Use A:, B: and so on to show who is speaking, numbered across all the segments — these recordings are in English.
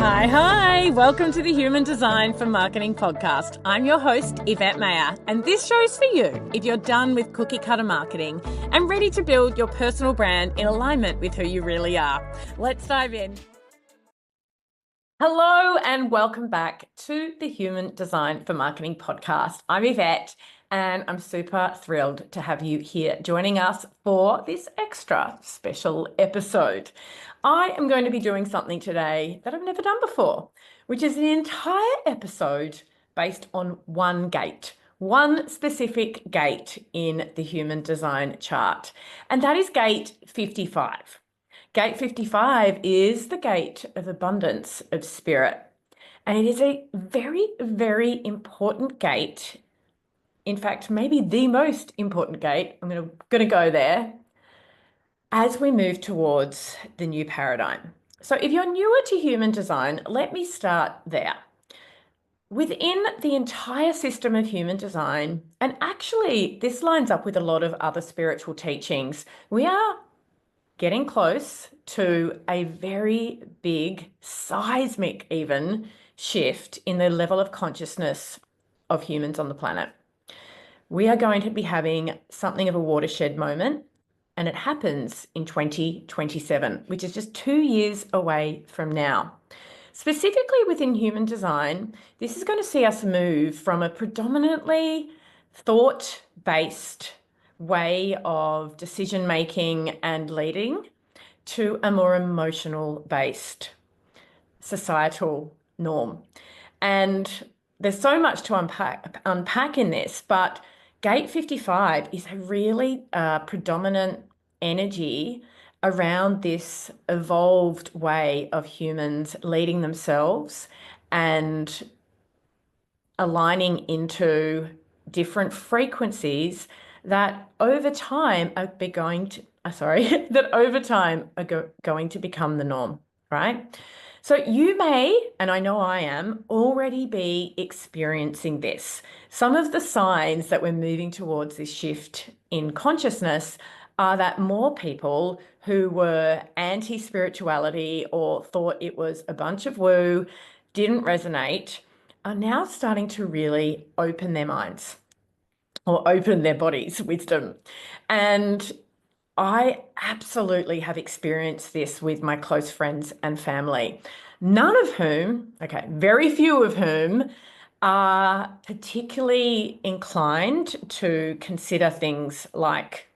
A: Hi. Welcome to the Human Design for Marketing podcast. I'm your host, Yvette Mayer, and this show's for you if you're done with cookie cutter marketing and ready to build your personal brand in alignment with who you really are. Let's dive in. Hello, and welcome back to the Human Design for Marketing podcast. I'm Yvette, and I'm super thrilled to have you here joining us for this extra special episode. I am going to be doing something today that I've never done before, which is an entire episode based on one gate, one specific gate in the human design chart, and that is gate 55. Gate 55 is the gate of abundance of spirit, and it is a very, very important gate. In fact, maybe the most important gate. I'm going to go there as we move towards the new paradigm. So if you're newer to human design, let me start there. Within the entire system of human design, and actually this lines up with a lot of other spiritual teachings, we are getting close to a very big, seismic even, shift in the level of consciousness of humans on the planet. We are going to be having something of a watershed moment, and it happens in 2027, which is just 2 years away from now. Specifically within human design, this is going to see us move from a predominantly thought-based way of decision making and leading to a more emotional based societal norm. And there's so much to unpack in this, but gate 55 is a really predominant energy around this evolved way of humans leading themselves and aligning into different frequencies that over time are going to become the norm, right? So you may, and I know I am, already be experiencing this. Some of the signs that we're moving towards this shift in consciousness are that more people who were anti-spirituality or thought it was a bunch of woo, didn't resonate, are now starting to really open their minds or open their bodies' wisdom. And I absolutely have experienced this with my close friends and family, very few of whom are particularly inclined to consider things like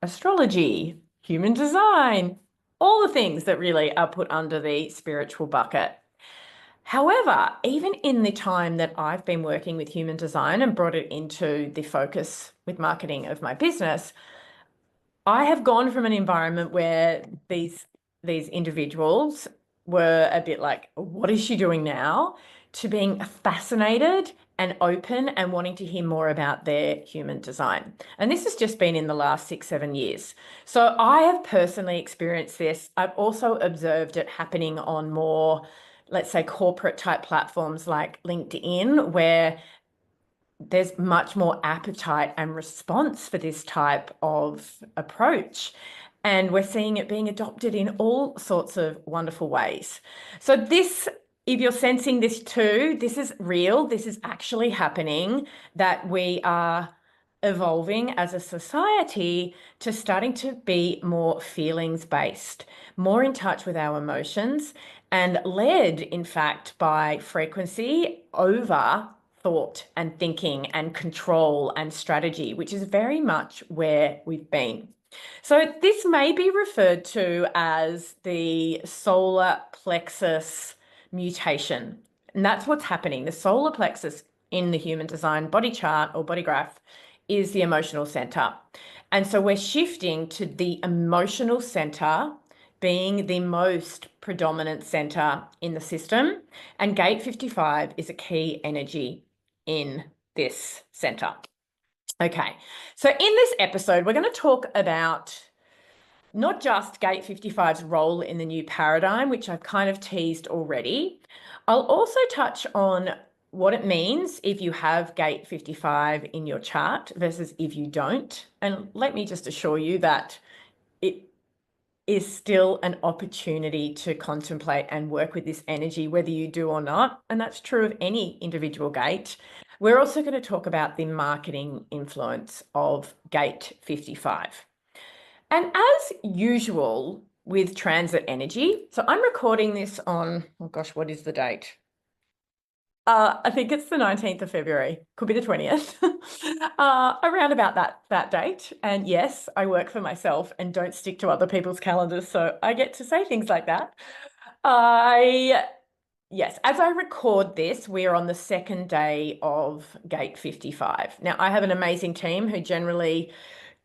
A: astrology, human design, all the things that really are put under the spiritual bucket. However, even in the time that I've been working with human design and brought it into the focus with marketing of my business, I have gone from an environment where these individuals were a bit like, what is she doing now? To being fascinated and open and wanting to hear more about their human design. And this has just been in the last 6-7 years. So I have personally experienced this. I've also observed it happening on more, let's say, corporate type platforms like LinkedIn, where there's much more appetite and response for this type of approach. And we're seeing it being adopted in all sorts of wonderful ways. So this, if you're sensing this too, this is real. This is actually happening, that we are evolving as a society to starting to be more feelings based, more in touch with our emotions, and led, in fact, by frequency over thought and thinking and control and strategy, which is very much where we've been. So this may be referred to as the solar plexus mutation. And that's what's happening. The solar plexus in the human design body chart or body graph is the emotional center. And so we're shifting to the emotional center being the most predominant center in the system. And gate 55 is a key energy in this center. Okay, so in this episode, we're going to talk about not just gate 55's role in the new paradigm, which I've kind of teased already. I'll also touch on what it means if you have gate 55 in your chart versus if you don't. And let me just assure you that is still an opportunity to contemplate and work with this energy, whether you do or not. And that's true of any individual gate. We're also going to talk about the marketing influence of gate 55. And as usual with transit energy, so I'm recording this on, oh gosh, what is the date? I think it's the 19th of February, could be the 20th, around about that date. And yes, I work for myself and don't stick to other people's calendars, so I get to say things like that. Yes, as I record this, we are on the second day of Gate 55. Now, I have an amazing team who generally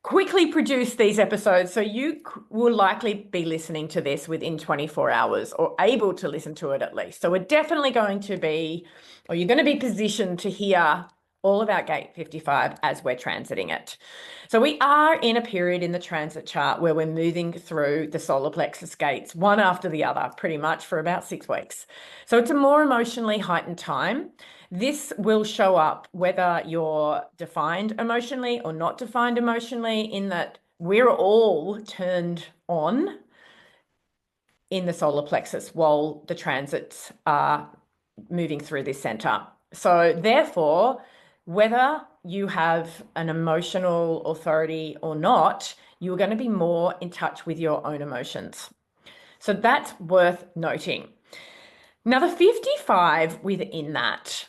A: quickly produce these episodes, so you will likely be listening to this within 24 hours or able to listen to it at least. So we're definitely going to be, or you're going to be positioned to hear all about Gate 55 as we're transiting it. So we are in a period in the transit chart where we're moving through the solar plexus gates, one after the other, pretty much for about 6 weeks. So it's a more emotionally heightened time. This will show up whether you're defined emotionally or not defined emotionally, in that we're all turned on in the solar plexus while the transits are moving through this center. So therefore, whether you have an emotional authority or not, you're going to be more in touch with your own emotions. So that's worth noting. Now, the 55 within that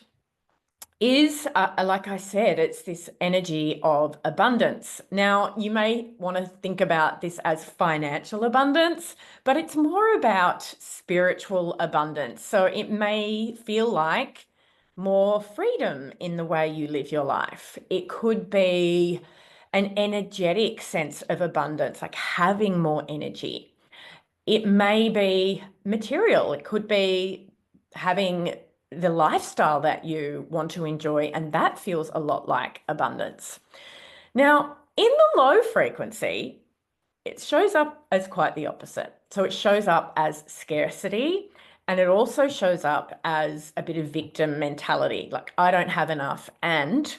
A: is, like I said, it's this energy of abundance. Now, you may want to think about this as financial abundance, but it's more about spiritual abundance. So it may feel like more freedom in the way you live your life. It could be an energetic sense of abundance, like having more energy. It may be material. It could be having the lifestyle that you want to enjoy, and that feels a lot like abundance. Now, in the low frequency, it shows up as quite the opposite. So it shows up as scarcity, and it also shows up as a bit of victim mentality, like I don't have enough and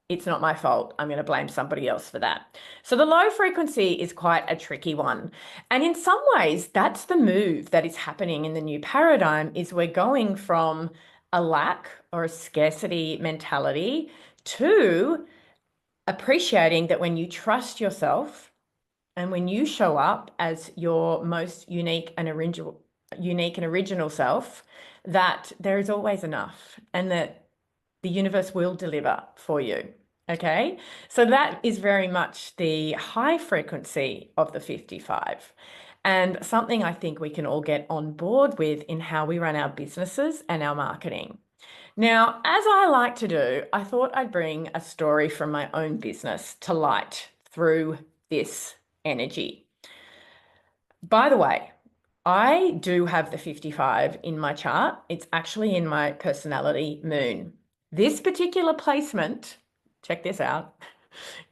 A: it's not my fault. I'm going to blame somebody else for that. So the low frequency is quite a tricky one. And in some ways, that's the move that is happening in the new paradigm, is we're going from a lack or a scarcity mentality to appreciating that when you trust yourself and when you show up as your most unique and original self, that there is always enough and that the universe will deliver for you. Okay, so that is very much the high frequency of the 55, and something I think we can all get on board with in how we run our businesses and our marketing. Now, as I like to do, I thought I'd bring a story from my own business to light through this energy. By the way, I do have the 55 in my chart. It's actually in my personality moon. This particular placement, check this out,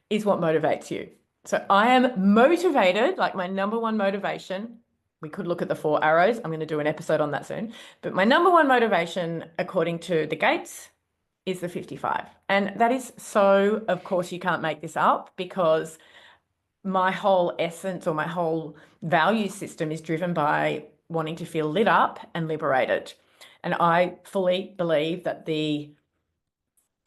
A: is what motivates you. So I am motivated, like my number one motivation. We could look at the 4 arrows. I'm going to do an episode on that soon. But my number one motivation, according to the gates, is the 55. And that is so, of course, you can't make this up, because my whole essence or my whole value system is driven by wanting to feel lit up and liberated. And I fully believe that the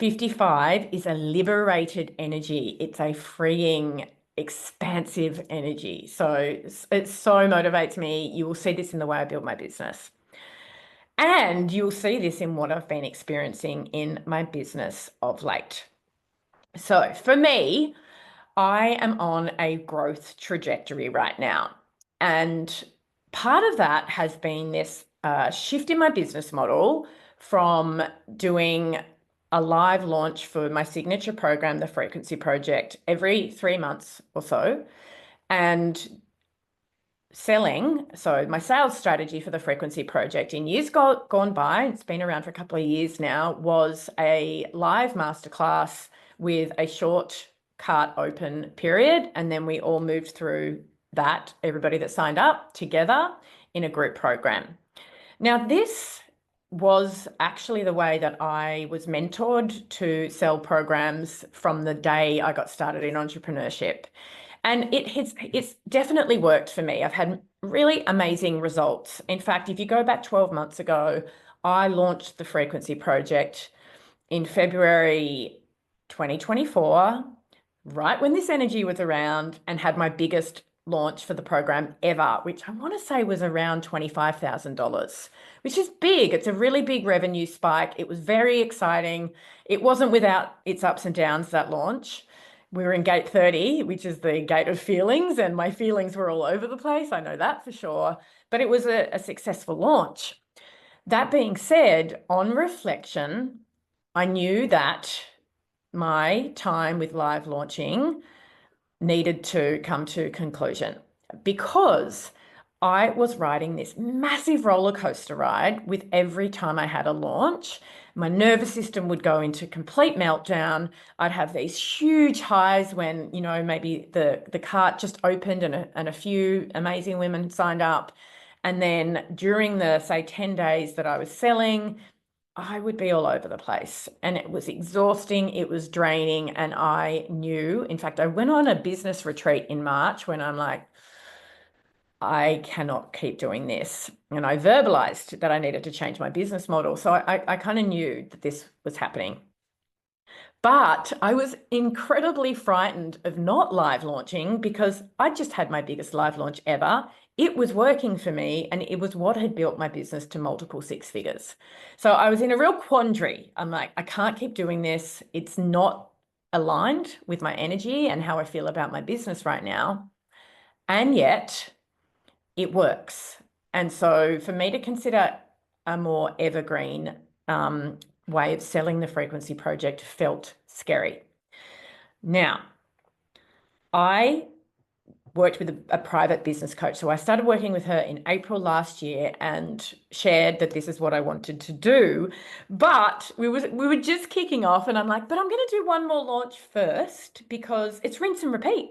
A: 55 is a liberated energy. It's a freeing, expansive energy. So it so motivates me. You will see this in the way I build my business. And you'll see this in what I've been experiencing in my business of late. So for me, I am on a growth trajectory right now. And part of that has been this shift in my business model from doing a live launch for my signature program, the Frequency Project, every 3 months or so, and selling. So my sales strategy for the Frequency Project in years gone by, it's been around for a couple of years now, was a live masterclass with a short cart open period. And then we all moved through that, everybody that signed up together in a group program. Now, this was actually the way that I was mentored to sell programs from the day I got started in entrepreneurship. And it's definitely worked for me. I've had really amazing results. In fact, if you go back 12 months ago, I launched the Frequency Project in February 2024, right when this energy was around, and had my biggest launch for the program ever, which I want to say was around $25,000, which is big. It's a really big revenue spike. It was very exciting. It wasn't without its ups and downs, that launch. We were in gate 30, which is the gate of feelings, and my feelings were all over the place. I know that for sure. But it was a successful launch. That being said, on reflection, I knew that my time with live launching needed to come to conclusion because I was riding this massive roller coaster ride with every time I had a launch. My nervous system would go into complete meltdown. I'd have these huge highs when, maybe the cart just opened and a few amazing women signed up. And then during the, say, 10 days that I was selling, I would be all over the place, and it was exhausting. It was draining. And I knew, in fact, I went on a business retreat in March when I'm like, I cannot keep doing this. And I verbalized that I needed to change my business model. So I kind of knew that this was happening. But I was incredibly frightened of not live launching because I just had my biggest live launch ever. It was working for me, and it was what had built my business to multiple six figures. So I was in a real quandary. I'm like, I can't keep doing this. It's not aligned with my energy and how I feel about my business right now. And yet it works. And so for me to consider a more evergreen way of selling the Frequency Project felt scary. Now, I worked with a private business coach. So I started working with her in April last year and shared that this is what I wanted to do. But we were just kicking off, and I'm like, but I'm going to do one more launch first because it's rinse and repeat.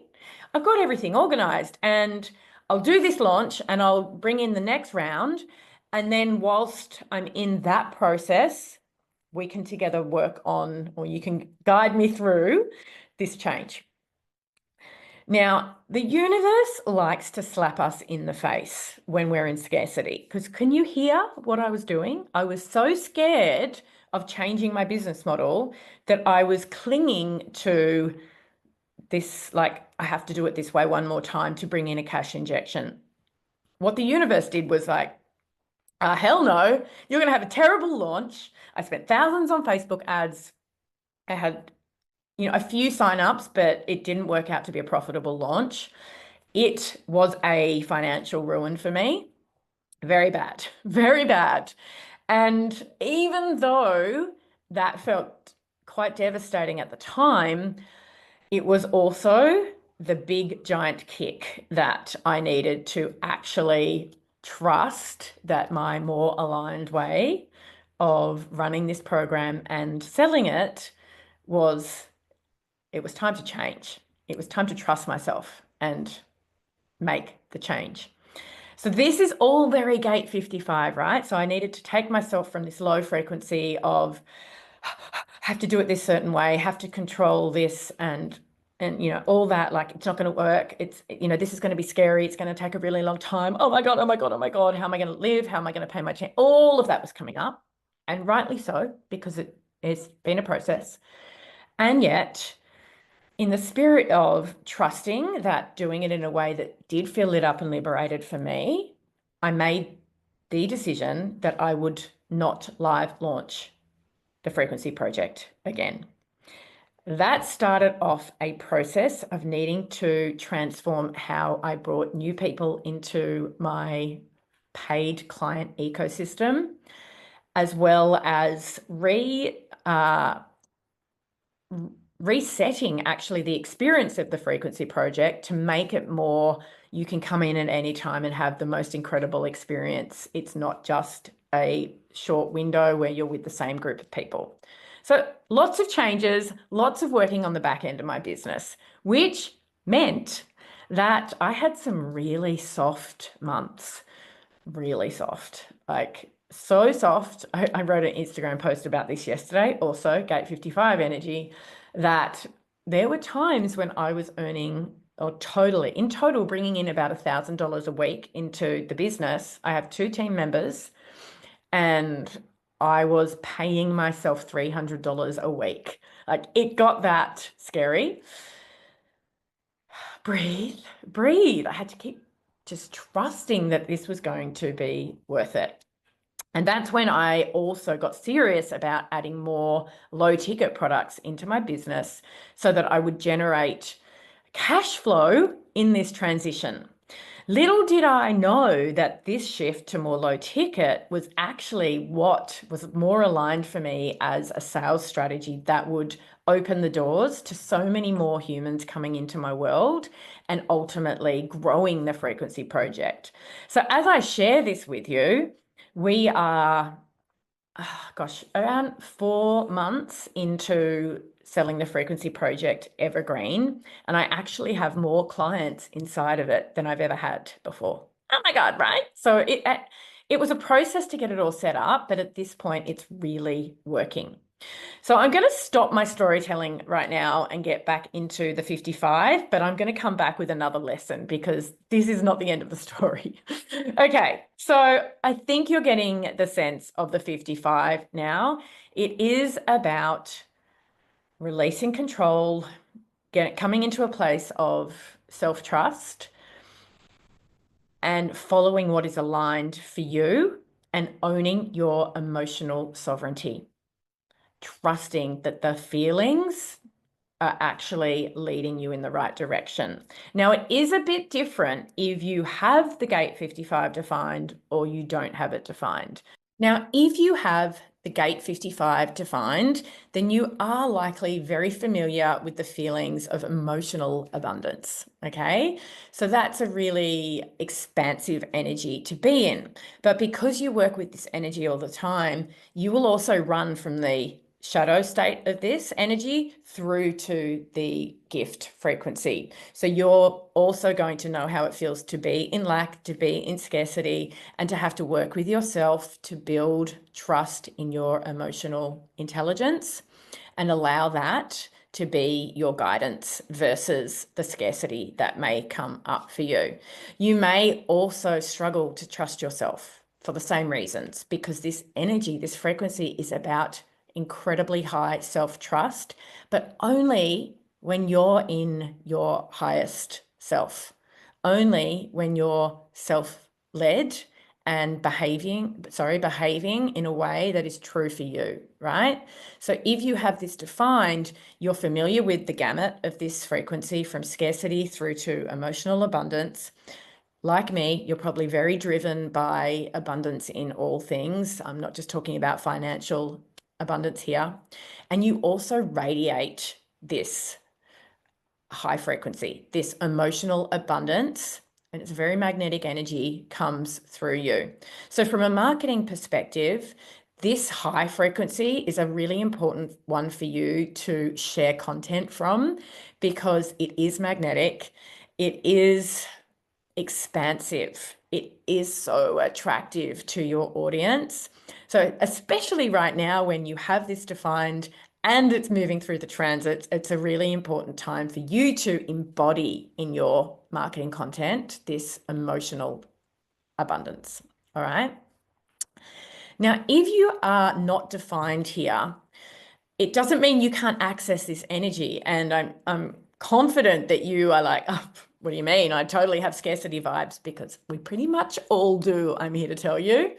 A: I've got everything organized, and I'll do this launch and I'll bring in the next round. And then whilst I'm in that process, we can together work on, or you can guide me through this change. Now, the universe likes to slap us in the face when we're in scarcity, because can you hear what I was doing? I was so scared of changing my business model that I was clinging to this, like, I have to do it this way one more time to bring in a cash injection. What the universe did was like, hell no, you're going to have a terrible launch. I spent thousands on Facebook ads. I had a few signups, but it didn't work out to be a profitable launch. It was a financial ruin for me. Very bad, very bad. And even though that felt quite devastating at the time, it was also the big giant kick that I needed to actually trust that my more aligned way of running this program and selling it was time to change. It was time to trust myself and make the change. So this is all very gate 55, right? So I needed to take myself from this low frequency of have to do it this certain way, have to control this and all that, like, it's not going to work. It's, this is going to be scary. It's going to take a really long time. Oh my God, oh my God, oh my God. How am I going to live? How am I going to pay my rent? All of that was coming up, and rightly so, because it's been a process. And yet, in the spirit of trusting that doing it in a way that did feel lit up and liberated for me, I made the decision that I would not live launch the Frequency Project again. That started off a process of needing to transform how I brought new people into my paid client ecosystem, as well as resetting actually the experience of the Frequency Project to make it more, you can come in at any time and have the most incredible experience. It's not just a short window where you're with the same group of people. So lots of changes, lots of working on the back end of my business, which meant that I had some really soft months, really soft, like so soft. I wrote an Instagram post about this yesterday, also gate 55 energy, that there were times when I was earning or totally, in total, bringing in about $1,000 a week into the business. I have 2 team members, and I was paying myself $300 a week. Like, it got that scary. Breathe, breathe. I had to keep just trusting that this was going to be worth it. And that's when I also got serious about adding more low ticket products into my business so that I would generate cash flow in this transition. Little did I know that this shift to more low ticket was actually what was more aligned for me as a sales strategy that would open the doors to so many more humans coming into my world and ultimately growing the Frequency Project. So as I share this with you, we are, around 4 months into selling the Frequency Project Evergreen, and I actually have more clients inside of it than I've ever had before. Oh my God, right? So it was a process to get it all set up, but at this point, it's really working. So I'm going to stop my storytelling right now and get back into the 55, but I'm going to come back with another lesson because this is not the end of the story. Okay, so I think you're getting the sense of the 55 now. It is about releasing control, coming into a place of self-trust and following what is aligned for you and owning your emotional sovereignty. Trusting that the feelings are actually leading you in the right direction. Now, it is a bit different if you have the gate 55 defined or you don't have it defined. Now, if you have the gate 55 defined, then you are likely very familiar with the feelings of emotional abundance, okay? So that's a really expansive energy to be in. But because you work with this energy all the time, you will also run from the shadow state of this energy through to the gift frequency. So you're also going to know how it feels to be in lack, to be in scarcity, and to have to work with yourself to build trust in your emotional intelligence and allow that to be your guidance versus the scarcity that may come up for you. You may also struggle to trust yourself for the same reasons, because this energy, this frequency is about incredibly high self-trust, but only when you're in your highest self, only when you're self-led and behaving in a way that is true for you, right? So if you have this defined, you're familiar with the gamut of this frequency from scarcity through to emotional abundance. Like me, you're probably very driven by abundance in all things. I'm not just talking about financial abundance here. And you also radiate this high frequency, this emotional abundance, and it's a very magnetic energy comes through you. So from a marketing perspective, this high frequency is a really important one for you to share content from because it is magnetic. It is expansive. It is so attractive to your audience. So especially right now when you have this defined and it's moving through the transits, it's a really important time for you to embody in your marketing content this emotional abundance. All right. Now, if you are not defined here, it doesn't mean you can't access this energy. And I'm confident that you are like, oh, what do you mean? I totally have scarcity vibes, because we pretty much all do, I'm here to tell you.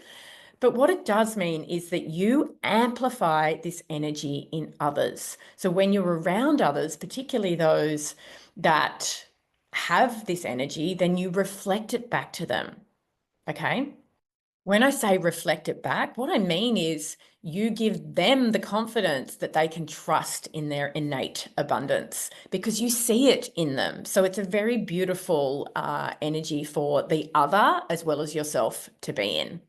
A: But what it does mean is that you amplify this energy in others. So when you're around others, particularly those that have this energy, then you reflect it back to them. Okay? When I say reflect it back, what I mean is you give them the confidence that they can trust in their innate abundance because you see it in them. So it's a very beautiful energy for the other as well as yourself to be in.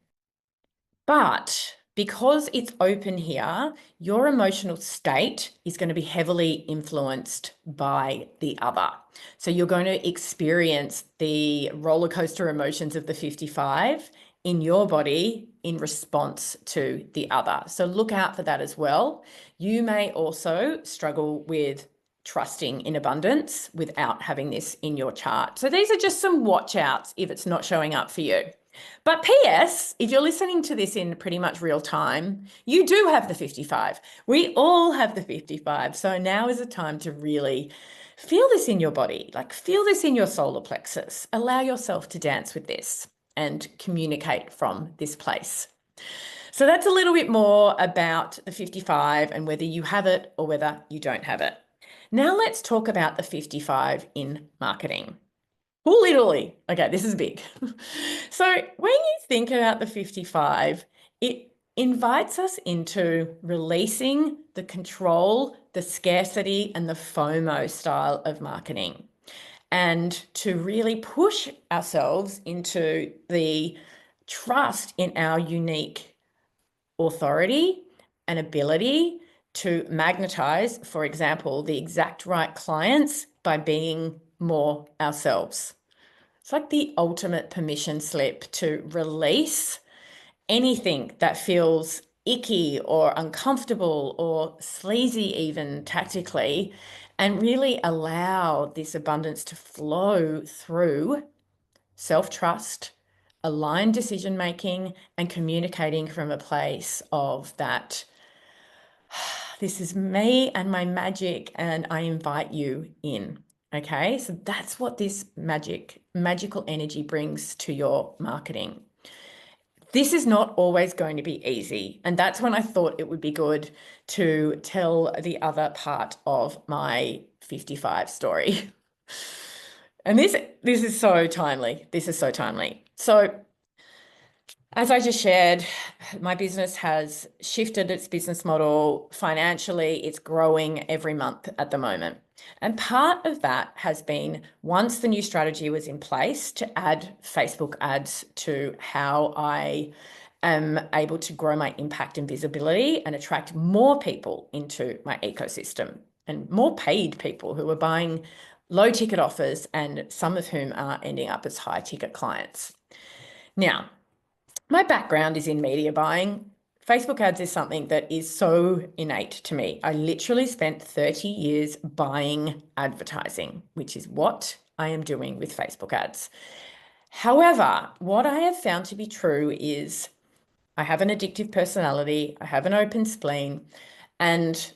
A: But because it's open here, your emotional state is going to be heavily influenced by the other. So you're going to experience the roller coaster emotions of the 55 in your body in response to the other. So look out for that as well. You may also struggle with trusting in abundance without having this in your chart. So these are just some watch outs if it's not showing up for you. But PS, if you're listening to this in pretty much real time, you do have the 55. We all have the 55. So now is the time to really feel this in your body, like feel this in your solar plexus. Allow yourself to dance with this and communicate from this place. So that's a little bit more about the 55 and whether you have it or whether you don't have it. Now let's talk about the 55 in marketing. Oh, literally. Okay, this is big. So when you think about the 55, it invites us into releasing the control, the scarcity, and the FOMO style of marketing, and to really push ourselves into the trust in our unique authority and ability to magnetize, for example, the exact right clients by being more ourselves. It's like the ultimate permission slip to release anything that feels icky or uncomfortable or sleazy, even tactically, and really allow this abundance to flow through self-trust, aligned decision making, and communicating from a place of that this is me and my magic, and I invite you in. Okay, so that's what this magical energy brings to your marketing. This is not always going to be easy. And that's when I thought it would be good to tell the other part of my 55 story. And this is so timely. This is so timely. So as I just shared, my business has shifted its business model financially. It's growing every month at the moment. And part of that has been, once the new strategy was in place, to add Facebook ads to how I am able to grow my impact and visibility and attract more people into my ecosystem, and more paid people who are buying low ticket offers, and some of whom are ending up as high ticket clients. Now, my background is in media buying. Facebook ads is something that is so innate to me. I literally spent 30 years buying advertising, which is what I am doing with Facebook ads. However, what I have found to be true is I have an addictive personality, I have an open spleen, and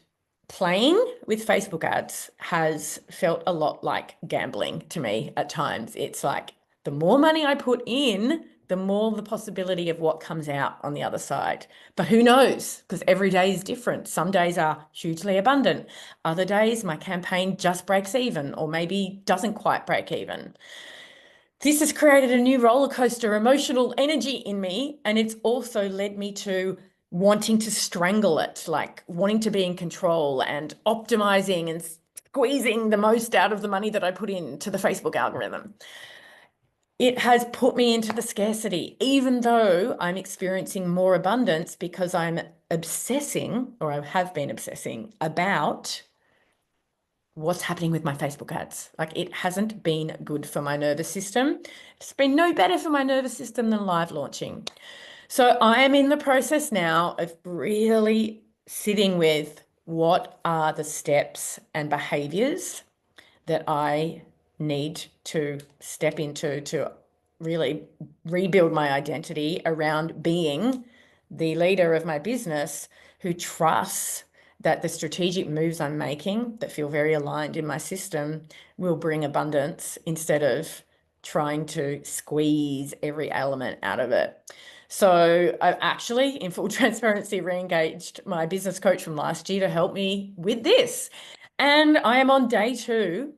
A: playing with Facebook ads has felt a lot like gambling to me at times. It's like the more money I put in, the more the possibility of what comes out on the other side. But who knows? Because every day is different. Some days are hugely abundant. Other days, my campaign just breaks even, or maybe doesn't quite break even. This has created a new roller coaster emotional energy in me, and it's also led me to wanting to strangle it, like wanting to be in control and optimizing and squeezing the most out of the money that I put into the Facebook algorithm. It has put me into the scarcity, even though I'm experiencing more abundance, because I'm obsessing, or I have been obsessing, about what's happening with my Facebook ads. Like, it hasn't been good for my nervous system. It's been no better for my nervous system than live launching. So I am in the process now of really sitting with what are the steps and behaviors that I need to step into to really rebuild my identity around being the leader of my business who trusts that the strategic moves I'm making that feel very aligned in my system will bring abundance, instead of trying to squeeze every element out of it. So I've actually, in full transparency, re-engaged my business coach from last year to help me with this. And I am on day 2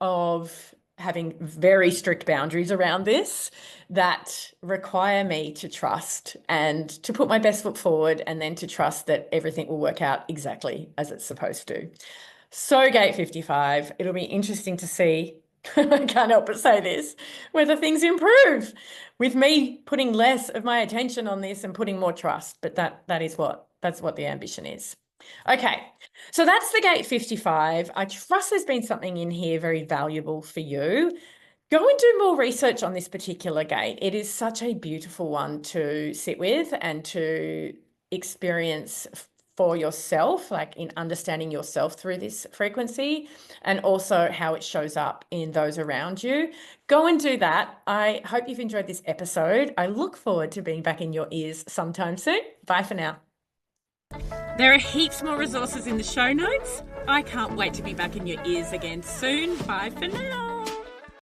A: of having very strict boundaries around this that require me to trust and to put my best foot forward, and then to trust that everything will work out exactly as it's supposed to. So gate 55, it'll be interesting to see, I can't help but say this, whether things improve with me putting less of my attention on this and putting more trust. But that's what the ambition is. Okay, so that's the gate 55. I trust there's been something in here very valuable for you. Go and do more research on this particular gate. It is such a beautiful one to sit with and to experience for yourself, like in understanding yourself through this frequency, and also how it shows up in those around you. Go and do that. I hope you've enjoyed this episode. I look forward to being back in your ears sometime soon. Bye for now. There are heaps more resources in the show notes. I can't wait to be back in your ears again soon. Bye for now.